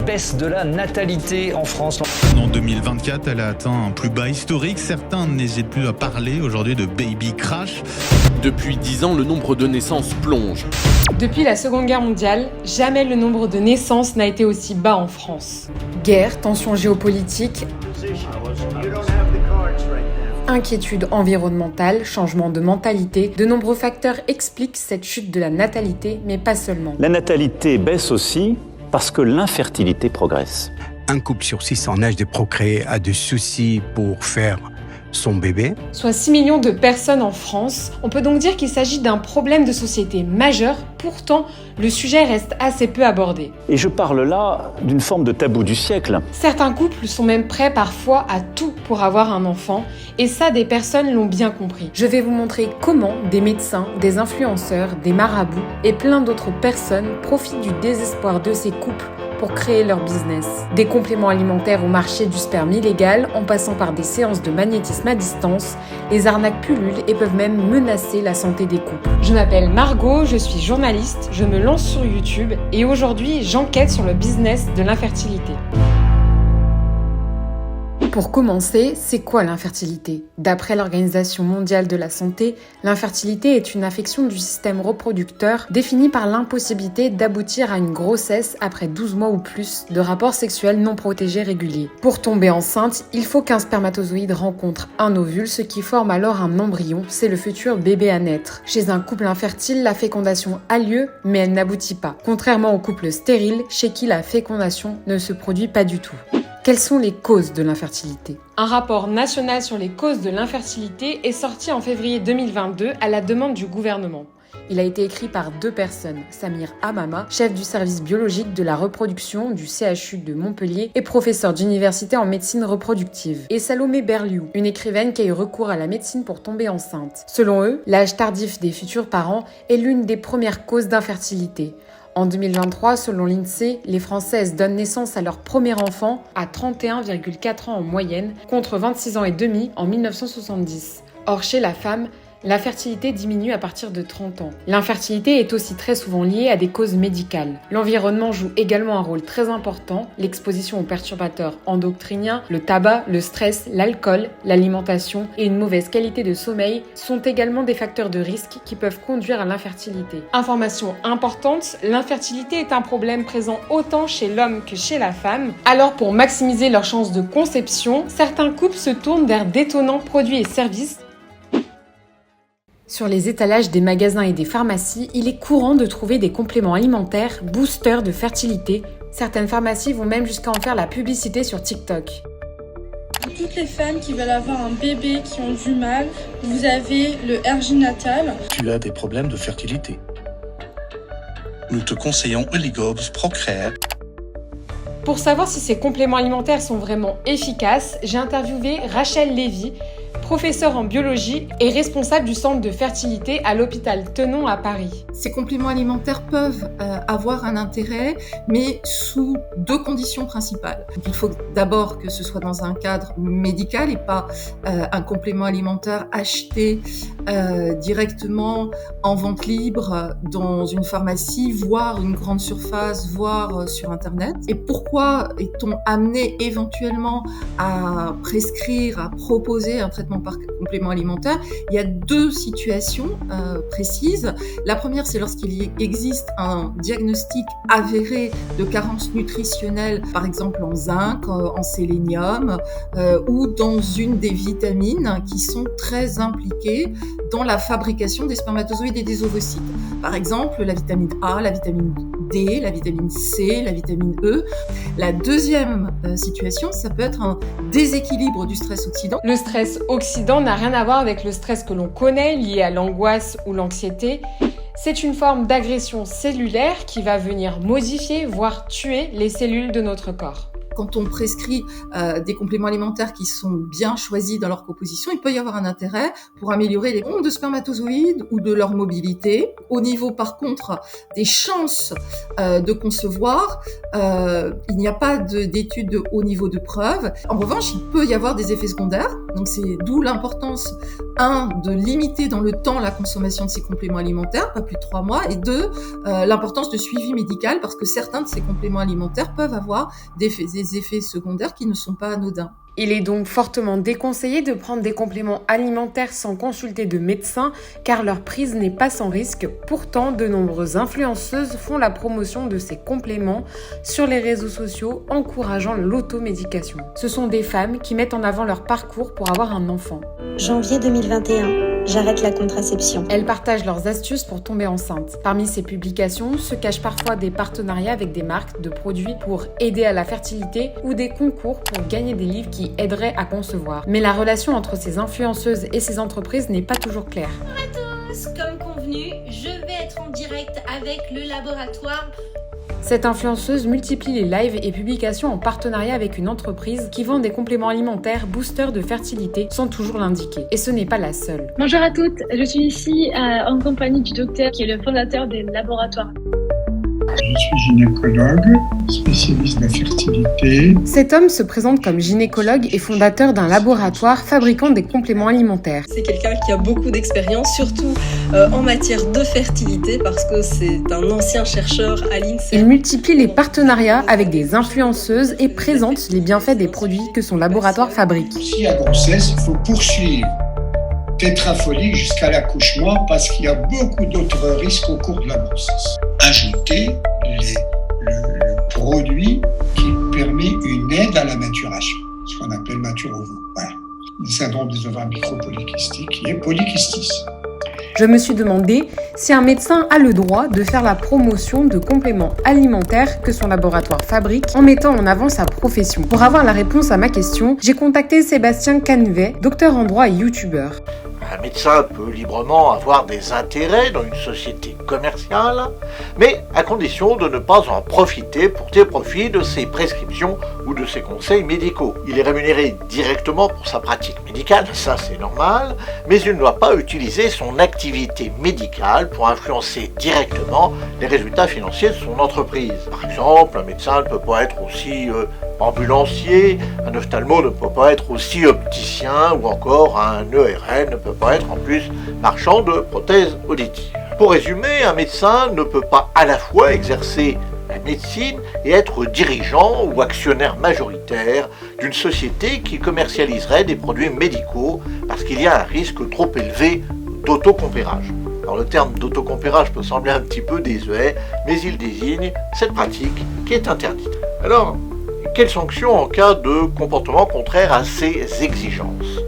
baisse de la natalité en France. En 2024, elle a atteint un plus bas historique. Certains n'hésitent plus à parler aujourd'hui de baby crash. Depuis 10 ans, le nombre de naissances plonge. Depuis la Seconde Guerre mondiale, jamais le nombre de naissances n'a été aussi bas en France. Guerre, tensions géopolitiques, inquiétude environnementale, changement de mentalité, de nombreux facteurs expliquent cette chute de la natalité, mais pas seulement. La natalité baisse aussi parce que l'infertilité progresse. Un couple sur 6 en âge de procréer a des soucis pour faire son bébé. Soit 6 millions de personnes en France. On peut donc dire qu'il s'agit d'un problème de société majeur. Pourtant, le sujet reste assez peu abordé. Et je parle là d'une forme de tabou du siècle. Certains couples sont même prêts parfois à tout pour avoir un enfant. Et ça, des personnes l'ont bien compris. Je vais vous montrer comment des médecins, des influenceurs, des marabouts et plein d'autres personnes profitent du désespoir de ces couples pour créer leur business. Des compléments alimentaires au marché du sperme illégal, en passant par des séances de magnétisme à distance, les arnaques pullulent et peuvent même menacer la santé des couples. Je m'appelle Margot, je suis journaliste, je me lance sur YouTube et aujourd'hui j'enquête sur le business de l'infertilité. Pour commencer, c'est quoi l'infertilité ? D'après l'Organisation mondiale de la santé, l'infertilité est une affection du système reproducteur définie par l'impossibilité d'aboutir à une grossesse après 12 mois ou plus de rapports sexuels non protégés réguliers. Pour tomber enceinte, il faut qu'un spermatozoïde rencontre un ovule, ce qui forme alors un embryon, c'est le futur bébé à naître. Chez un couple infertile, la fécondation a lieu, mais elle n'aboutit pas. Contrairement au couple stérile, chez qui la fécondation ne se produit pas du tout. Quelles sont les causes de l'infertilité ? Un rapport national sur les causes de l'infertilité est sorti en février 2022 à la demande du gouvernement. Il a été écrit par 2 personnes, Samir Hamama, chef du service biologique de la reproduction du CHU de Montpellier et professeur d'université en médecine reproductive, et Salomé Berliou, une écrivaine qui a eu recours à la médecine pour tomber enceinte. Selon eux, l'âge tardif des futurs parents est l'une des premières causes d'infertilité. En 2023, selon l'INSEE, les Françaises donnent naissance à leur premier enfant à 31,4 ans en moyenne, contre 26 ans et demi en 1970. Or, chez la femme, la fertilité diminue à partir de 30 ans. L'infertilité est aussi très souvent liée à des causes médicales. L'environnement joue également un rôle très important. L'exposition aux perturbateurs endocriniens, le tabac, le stress, l'alcool, l'alimentation et une mauvaise qualité de sommeil sont également des facteurs de risque qui peuvent conduire à l'infertilité. Information importante, l'infertilité est un problème présent autant chez l'homme que chez la femme. Alors pour maximiser leurs chances de conception, certains couples se tournent vers d'étonnants produits et services. Sur les étalages des magasins et des pharmacies, il est courant de trouver des compléments alimentaires boosters de fertilité. Certaines pharmacies vont même jusqu'à en faire la publicité sur TikTok. Pour toutes les femmes qui veulent avoir un bébé, qui ont du mal, vous avez le Erginatal. Tu as des problèmes de fertilité. Nous te conseillons Oligobs Procare. Pour savoir si ces compléments alimentaires sont vraiment efficaces, j'ai interviewé Rachel Lévy, professeure en biologie et responsable du centre de fertilité à l'hôpital Tenon à Paris. Ces compléments alimentaires peuvent avoir un intérêt, mais sous 2 conditions principales. Il faut d'abord que ce soit dans un cadre médical et pas un complément alimentaire acheté directement en vente libre dans une pharmacie, voire une grande surface, voire sur Internet. Et pourquoi est-on amené éventuellement à prescrire, à proposer un traitement par complément alimentaire ? Il y a 2 situations précises. La première, c'est lorsqu'il existe un diagnostic avéré de carence nutritionnelle, par exemple en zinc, en sélénium, ou dans une des vitamines qui sont très impliquées dans la fabrication des spermatozoïdes et des ovocytes. Par exemple, la vitamine A, la vitamine D, la vitamine C, la vitamine E. La deuxième situation, ça peut être un déséquilibre du stress oxydant. Le stress oxydant n'a rien à voir avec le stress que l'on connaît, lié à l'angoisse ou l'anxiété. C'est une forme d'agression cellulaire qui va venir modifier, voire tuer les cellules de notre corps. Quand on prescrit des compléments alimentaires qui sont bien choisis dans leur composition, il peut y avoir un intérêt pour améliorer les nombres de spermatozoïdes ou de leur mobilité. Au niveau, par contre, des chances de concevoir, il n'y a pas d'études de haut niveau de preuve. En revanche, il peut y avoir des effets secondaires Donc c'est d'où l'importance, 1, de limiter dans le temps la consommation de ces compléments alimentaires, pas plus de 3 mois, et 2, l'importance de suivi médical, parce que certains de ces compléments alimentaires peuvent avoir des effets secondaires qui ne sont pas anodins. Il est donc fortement déconseillé de prendre des compléments alimentaires sans consulter de médecin, car leur prise n'est pas sans risque. Pourtant, de nombreuses influenceuses font la promotion de ces compléments sur les réseaux sociaux, encourageant l'automédication. Ce sont des femmes qui mettent en avant leur parcours pour avoir un enfant. Janvier 2021, j'arrête la contraception. Elles partagent leurs astuces pour tomber enceinte. Parmi ces publications se cachent parfois des partenariats avec des marques de produits pour aider à la fertilité ou des concours pour gagner des livres qui aideraient à concevoir. Mais la relation entre ces influenceuses et ces entreprises n'est pas toujours claire. Bonjour à tous, comme convenu, je vais être en direct avec le laboratoire. Cette influenceuse multiplie les lives et publications en partenariat avec une entreprise qui vend des compléments alimentaires boosters de fertilité sans toujours l'indiquer. Et ce n'est pas la seule. Bonjour à toutes, je suis ici en compagnie du docteur qui est le fondateur des laboratoires. Je suis gynécologue, spécialiste de la fertilité. Cet homme se présente comme gynécologue et fondateur d'un laboratoire fabriquant des compléments alimentaires. C'est quelqu'un qui a beaucoup d'expérience, surtout en matière de fertilité, parce que c'est un ancien chercheur à l'INSEE. Il multiplie les partenariats avec des influenceuses et présente les bienfaits des produits que son laboratoire fabrique. Si à grossesse, il faut poursuivre tétrafolique jusqu'à l'accouchement parce qu'il y a beaucoup d'autres risques au cours de la grossesse. Ajouter le produit qui permet une aide à la maturation, ce qu'on appelle maturovo. Voilà. Le syndrome des ovaires micropolykystiques qui est polykystis. Je me suis demandé si un médecin a le droit de faire la promotion de compléments alimentaires que son laboratoire fabrique en mettant en avant sa profession. Pour avoir la réponse à ma question, j'ai contacté Sébastien Canivet, docteur en droit et youtubeur. Un médecin peut librement avoir des intérêts dans une société commerciale, mais à condition de ne pas en profiter pour tirer profit de ses prescriptions ou de ses conseils médicaux. Il est rémunéré directement pour sa pratique médicale, ça c'est normal, mais il ne doit pas utiliser son activité médicale pour influencer directement les résultats financiers de son entreprise. Par exemple, un médecin ne peut pas être aussi ambulancier, un ophtalmo ne peut pas être aussi opticien ou encore un ERN ne peut pas être en plus marchand de prothèses auditives. Pour résumer, un médecin ne peut pas à la fois exercer la médecine et être dirigeant ou actionnaire majoritaire d'une société qui commercialiserait des produits médicaux parce qu'il y a un risque trop élevé d'autocompérage. Alors le terme d'autocompérage peut sembler un petit peu désuet, mais il désigne cette pratique qui est interdite. Alors, quelles sanctions en cas de comportement contraire à ces exigences ?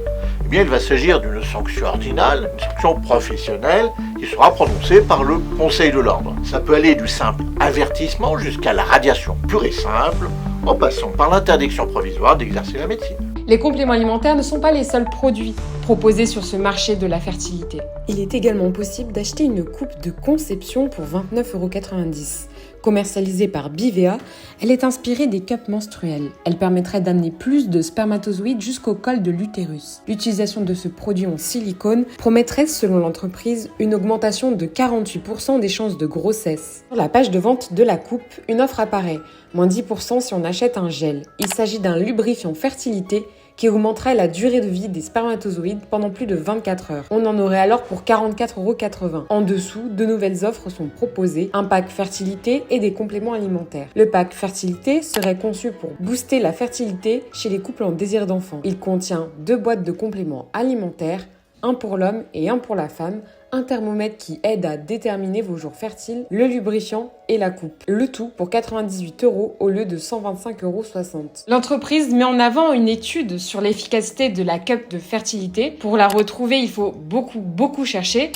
Eh bien, il va s'agir d'une sanction ordinale, une sanction professionnelle, qui sera prononcée par le Conseil de l'Ordre. Ça peut aller du simple avertissement jusqu'à la radiation pure et simple, en passant par l'interdiction provisoire d'exercer la médecine. Les compléments alimentaires ne sont pas les seuls produits proposés sur ce marché de la fertilité. Il est également possible d'acheter une coupe de conception pour 29,90 €. Commercialisée par Bivea, elle est inspirée des cups menstruels. Elle permettrait d'amener plus de spermatozoïdes jusqu'au col de l'utérus. L'utilisation de ce produit en silicone promettrait, selon l'entreprise, une augmentation de 48% des chances de grossesse. Sur la page de vente de la coupe, une offre apparaît, moins 10% si on achète un gel. Il s'agit d'un lubrifiant fertilité qui augmenterait la durée de vie des spermatozoïdes pendant plus de 24 heures. On en aurait alors pour 44,80 €. En dessous, de nouvelles offres sont proposées, un pack fertilité et des compléments alimentaires. Le pack fertilité serait conçu pour booster la fertilité chez les couples en désir d'enfant. Il contient 2 boîtes de compléments alimentaires, un pour l'homme et un pour la femme, un thermomètre qui aide à déterminer vos jours fertiles, le lubrifiant et la coupe. Le tout pour 98 € au lieu de 125,60 €. L'entreprise met en avant une étude sur l'efficacité de la cup de fertilité. Pour la retrouver, il faut beaucoup chercher.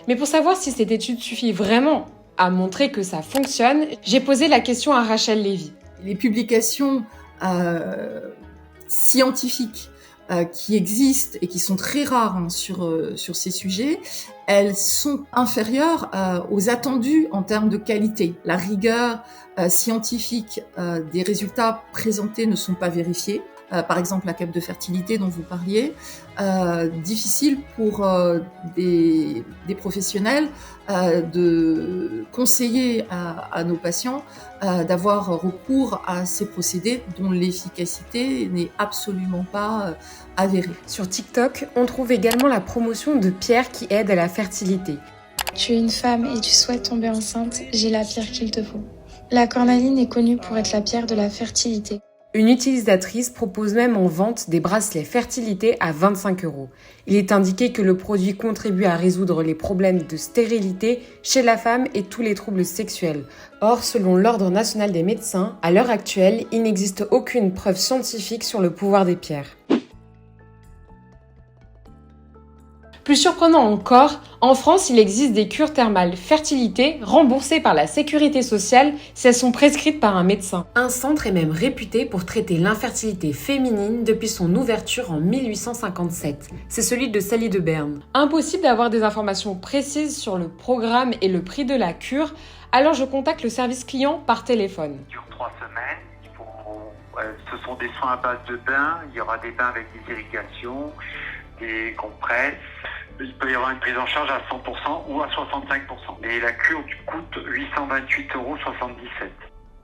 Mais pour savoir si cette étude suffit vraiment à montrer que ça fonctionne, j'ai posé la question à Rachel Lévy. Les publications scientifiques qui existent et qui sont très rares sur ces sujets, elles sont inférieures aux attendus en termes de qualité. La rigueur scientifique des résultats présentés ne sont pas vérifiés. par exemple la cape de fertilité dont vous parliez, difficile pour des professionnels de conseiller à nos patients d'avoir recours à ces procédés dont l'efficacité n'est absolument pas avérée. Sur TikTok, on trouve également la promotion de pierres qui aident à la fertilité. Tu es une femme et tu souhaites tomber enceinte, j'ai la pierre qu'il te faut. La cornaline est connue pour être la pierre de la fertilité. Une utilisatrice propose même en vente des bracelets fertilité à 25 €. Il est indiqué que le produit contribue à résoudre les problèmes de stérilité chez la femme et tous les troubles sexuels. Or, selon l'Ordre national des médecins, à l'heure actuelle, il n'existe aucune preuve scientifique sur le pouvoir des pierres. Plus surprenant encore, en France, il existe des cures thermales fertilité remboursées par la sécurité sociale si elles sont prescrites par un médecin. Un centre est même réputé pour traiter l'infertilité féminine depuis son ouverture en 1857. C'est celui de Sally de Berne. Impossible d'avoir des informations précises sur le programme et le prix de la cure, alors je contacte le service client par téléphone. Ça dure 3 semaines. Ce sont des soins à base de bains. Il y aura des bains avec des irrigations, des compresses. Il peut y avoir une prise en charge à 100% ou à 65%. Et la cure coûte 828,77 €.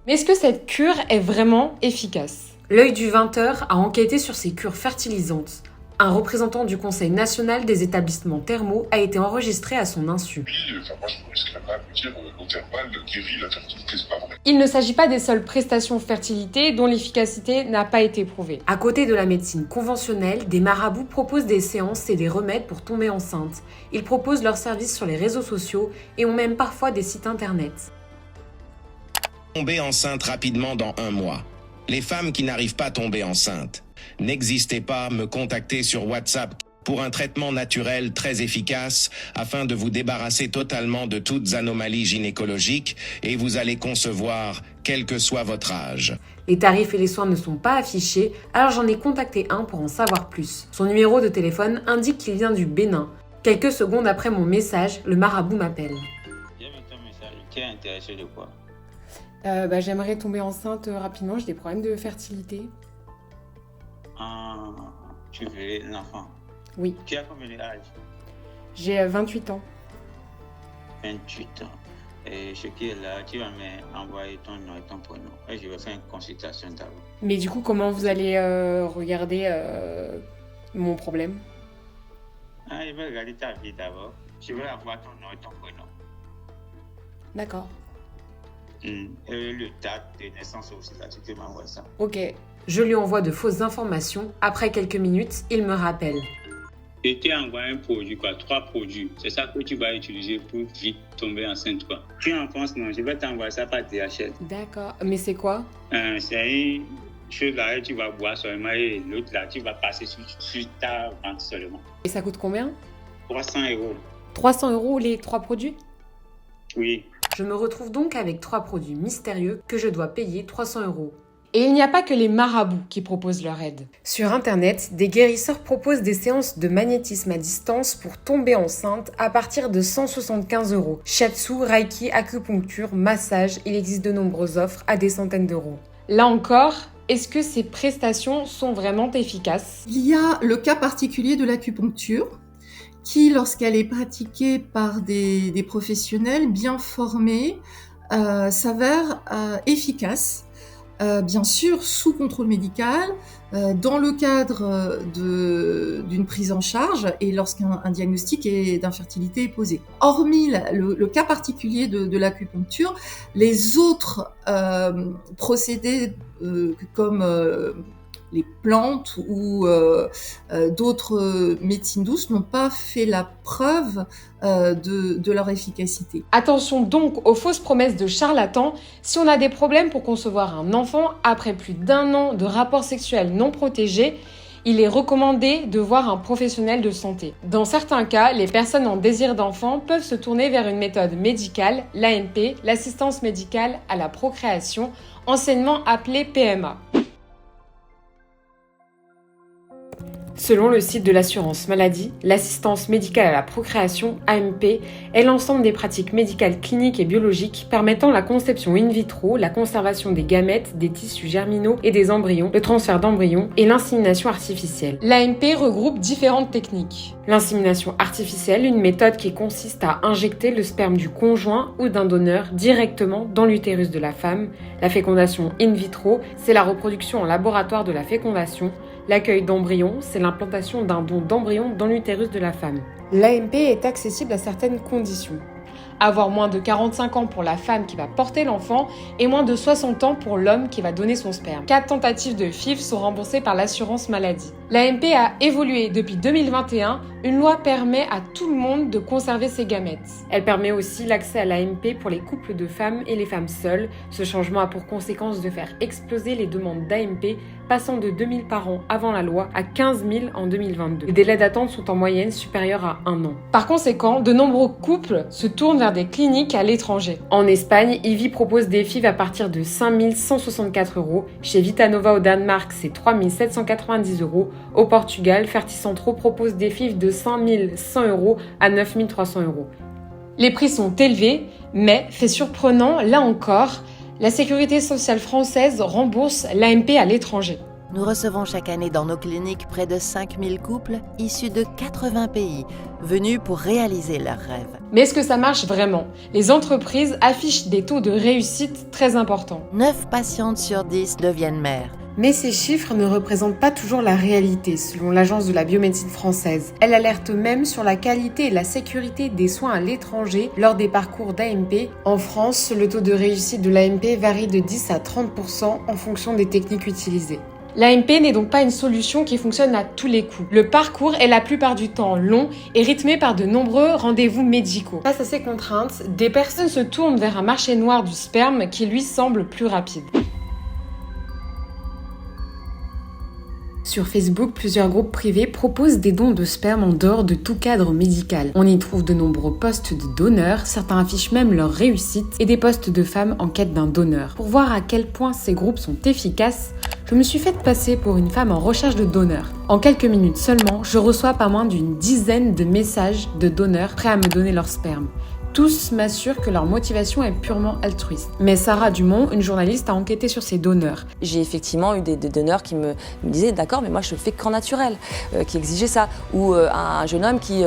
Mais est-ce que cette cure est vraiment efficace ? L'œil du 20h a enquêté sur ces cures fertilisantes. Un représentant du Conseil national des établissements thermaux a été enregistré à son insu. Oui, moi je ne risquerais pas de dire l'eau thermale guérit la fertilité, c'est pas vrai. Il ne s'agit pas des seules prestations fertilité dont l'efficacité n'a pas été prouvée. À côté de la médecine conventionnelle, des marabouts proposent des séances et des remèdes pour tomber enceinte. Ils proposent leurs services sur les réseaux sociaux et ont même parfois des sites internet. Tomber enceinte rapidement dans 1 mois. Les femmes qui n'arrivent pas à tomber enceintes, n'hésitez pas à me contacter sur WhatsApp pour un traitement naturel très efficace afin de vous débarrasser totalement de toutes anomalies gynécologiques et vous allez concevoir quel que soit votre âge. Les tarifs et les soins ne sont pas affichés, alors j'en ai contacté un pour en savoir plus. Son numéro de téléphone indique qu'il vient du Bénin. Quelques secondes après mon message, le marabout m'appelle. J'ai vu ton message, tu es intéressé de quoi ? J'aimerais tomber enceinte rapidement, j'ai des problèmes de fertilité. Tu veux l'enfant ? Oui. Tu as combien d'âge ? J'ai 28 ans. 28 ans. Et ce qui est là, tu vas m'envoyer ton nom et ton prénom. Et je vais faire une consultation d'abord. Mais du coup, comment vous allez regarder mon problème ? Je vais regarder ta vie d'abord. Je vais avoir ton nom et ton prénom. D'accord. Et le date de naissance aussi, là, tu peux m'envoyer ça. Ok. Je lui envoie de fausses informations. Après quelques minutes, il me rappelle. Je t'ai envoyé un produit, 3 produits. C'est ça que tu vas utiliser pour vite tomber enceinte, quoi. Tu es en France, non? Je vais t'envoyer ça par DHL. D'accord. Mais c'est quoi? C'est une chose là, tu vas boire seulement et l'autre là, tu vas passer sur ta vente seulement. Et ça coûte combien? 300 €. 300 € les 3 produits? Oui. Je me retrouve donc avec 3 produits mystérieux que je dois payer 300 €. Et il n'y a pas que les marabouts qui proposent leur aide. Sur Internet, des guérisseurs proposent des séances de magnétisme à distance pour tomber enceinte à partir de 175 €. Shiatsu, Reiki, acupuncture, massage, il existe de nombreuses offres à des centaines d'euros. Là encore, est-ce que ces prestations sont vraiment efficaces? Il y a le cas particulier de l'acupuncture, qui, lorsqu'elle est pratiquée par des professionnels bien formés, s'avère efficace. Bien sûr, sous contrôle médical, dans le cadre d'une prise en charge et lorsqu'un diagnostic d'infertilité est posé. Hormis le cas particulier de l'acupuncture, les autres procédés comme les plantes ou d'autres médecines douces n'ont pas fait la preuve de leur efficacité. Attention donc aux fausses promesses de charlatans. Si on a des problèmes pour concevoir un enfant après plus d'1 an de rapports sexuels non protégés, il est recommandé de voir un professionnel de santé. Dans certains cas, les personnes en désir d'enfant peuvent se tourner vers une méthode médicale, l'AMP, l'assistance médicale à la procréation, anciennement appelée PMA. Selon le site de l'assurance maladie, l'assistance médicale à la procréation, AMP, est l'ensemble des pratiques médicales cliniques et biologiques permettant la conception in vitro, la conservation des gamètes, des tissus germinaux et des embryons, le transfert d'embryons et l'insémination artificielle. L'AMP regroupe différentes techniques. L'insémination artificielle, une méthode qui consiste à injecter le sperme du conjoint ou d'un donneur directement dans l'utérus de la femme. La fécondation in vitro, c'est la reproduction en laboratoire de la fécondation. L'accueil d'embryons, c'est l'implantation d'un don d'embryon dans l'utérus de la femme. L'AMP est accessible à certaines conditions. Avoir moins de 45 ans pour la femme qui va porter l'enfant et moins de 60 ans pour l'homme qui va donner son sperme. 4 tentatives de FIV sont remboursées par l'assurance maladie. L'AMP a évolué depuis 2021. Une loi permet à tout le monde de conserver ses gamètes. Elle permet aussi l'accès à l'AMP pour les couples de femmes et les femmes seules. Ce changement a pour conséquence de faire exploser les demandes d'AMP, passant de 2000 par an avant la loi à 15 000 en 2022. Les délais d'attente sont en moyenne supérieurs à 1 an. Par conséquent, de nombreux couples se tournent vers des cliniques à l'étranger. En Espagne, Ivy propose des FIV à partir de 5 164 €. Chez Vitanova au Danemark, c'est 3 790 €. Au Portugal, Ferticentro propose des FIV de 5 100 € à 9 300 €. Les prix sont élevés, mais, fait surprenant, là encore, la Sécurité sociale française rembourse l'AMP à l'étranger. Nous recevons chaque année dans nos cliniques près de 5000 couples issus de 80 pays, venus pour réaliser leurs rêves. Mais est-ce que ça marche vraiment ? Les entreprises affichent des taux de réussite très importants. 9 patientes sur 10 deviennent mères. Mais ces chiffres ne représentent pas toujours la réalité, selon l'Agence de la biomédecine française. Elle alerte même sur la qualité et la sécurité des soins à l'étranger lors des parcours d'AMP. En France, le taux de réussite de l'AMP varie de 10 à 30% en fonction des techniques utilisées. L'AMP n'est donc pas une solution qui fonctionne à tous les coups. Le parcours est la plupart du temps long et rythmé par de nombreux rendez-vous médicaux. Face à ces contraintes, des personnes se tournent vers un marché noir du sperme qui lui semble plus rapide. Sur Facebook, plusieurs groupes privés proposent des dons de sperme en dehors de tout cadre médical. On y trouve de nombreux postes de donneurs, certains affichent même leur réussite, et des postes de femmes en quête d'un donneur. Pour voir à quel point ces groupes sont efficaces, je me suis fait passer pour une femme en recherche de donneur. En quelques minutes seulement, je reçois pas moins d'une dizaine de messages de donneurs prêts à me donner leur sperme. Tous m'assurent que leur motivation est purement altruiste. Mais Sarah Dumont, une journaliste, a enquêté sur ces donneurs. J'ai effectivement eu des donneurs qui me disaient « D'accord, mais moi je fais qu'en naturel », qui exigeaient ça. Ou un jeune homme qui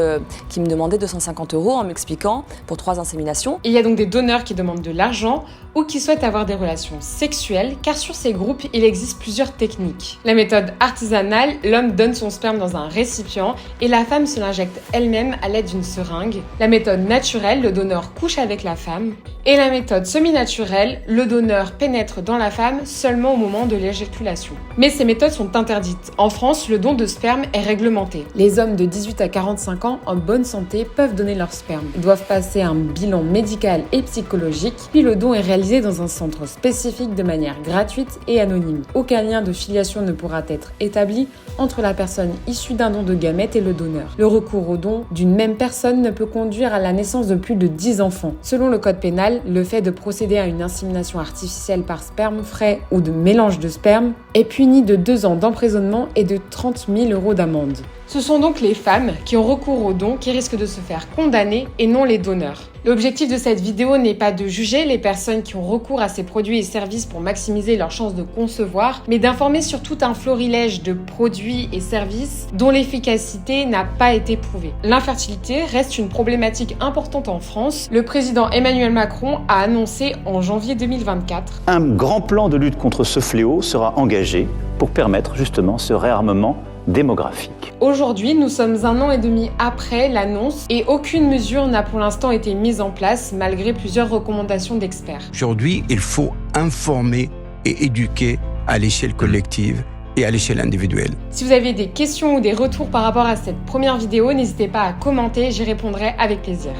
me demandait 250 € en m'expliquant pour 3 inséminations. Il y a donc des donneurs qui demandent de l'argent ou qui souhaitent avoir des relations sexuelles, car sur ces groupes, il existe plusieurs techniques. La méthode artisanale, l'homme donne son sperme dans un récipient et la femme se l'injecte elle-même à l'aide d'une seringue. La méthode naturelle, le donneur couche avec la femme. Et la méthode semi-naturelle, le donneur pénètre dans la femme seulement au moment de l'éjaculation. Mais ces méthodes sont interdites. En France, le don de sperme est réglementé. Les hommes de 18 à 45 ans en bonne santé peuvent donner leur sperme. Ils doivent passer un bilan médical et psychologique, puis le don est réalisé dans un centre spécifique de manière gratuite et anonyme. Aucun lien de filiation ne pourra être établi entre la personne issue d'un don de gamètes et le donneur. Le recours au don d'une même personne ne peut conduire à la naissance de plus de 10 enfants. Selon le code pénal, le fait de procéder à une insémination artificielle par sperme frais ou de mélange de sperme est puni de 2 ans d'emprisonnement et de 30 000 € d'amende. Ce sont donc les femmes qui ont recours aux dons qui risquent de se faire condamner et non les donneurs. L'objectif de cette vidéo n'est pas de juger les personnes qui ont recours à ces produits et services pour maximiser leurs chances de concevoir, mais d'informer sur tout un florilège de produits et services dont l'efficacité n'a pas été prouvée. L'infertilité reste une problématique importante en France. Le président Emmanuel Macron a annoncé en janvier 2024 un grand plan de lutte contre ce fléau sera engagé pour permettre justement ce réarmement démographique. Aujourd'hui, nous sommes 1 an et demi après l'annonce et aucune mesure n'a pour l'instant été mise en place malgré plusieurs recommandations d'experts. Aujourd'hui, il faut informer et éduquer à l'échelle collective et à l'échelle individuelle. Si vous avez des questions ou des retours par rapport à cette première vidéo, n'hésitez pas à commenter, j'y répondrai avec plaisir.